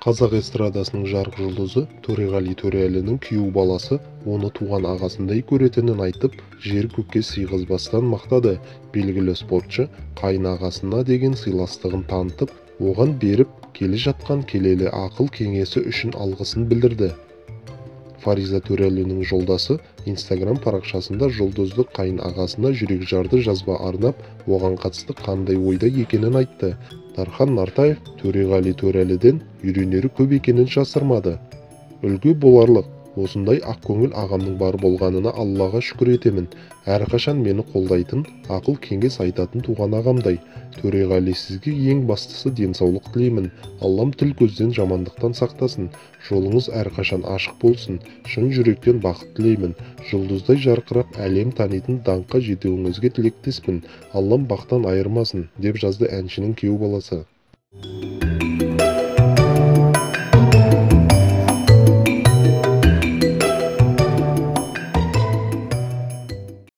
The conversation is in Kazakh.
Қазақ эстрадасының жарық жұлдызы Төреғали Төреәлінің күйеу баласы оны туған ағасындай көретінін айтып, жер-көкке сыйғызбастан мақтады. Белгілі спортшы қайынағасына деген сыйластығын танытып, оған беріп келе жатқан келелі ақыл-кеңесі үшін алғысын білдірді. Фариза Төреәлінің жолдасы Instagram парақшасында жұлдызды қайын ағасына жүрекжарды жазба арнап, оған қатысты қандай ойда екенін айтты. Дархан Нартаев Төреғали Төреәліден үйренері көп екенін жасырмады. Үлгі боларлық, осындай ақкөңіл ағамның бар болғанына Аллаға шүкір етемін. Әрқашан мені қолдайтын, ақыл кеңес айтатын туған ағамдай. Төреғали, сізге ең бастысы денсаулық тілеймін. Аллам тіл көзден жамандықтан сақтасын. Жолыңыз әрқашан ашық болсын. Шын жүректен бақыт тілеймін. Жұлдыздай жарқырап әлем танитын даңққа жетуіңізге тілектеспін. Аллам бақтан айырмасын, деп жазды әншінің күйеу баласы.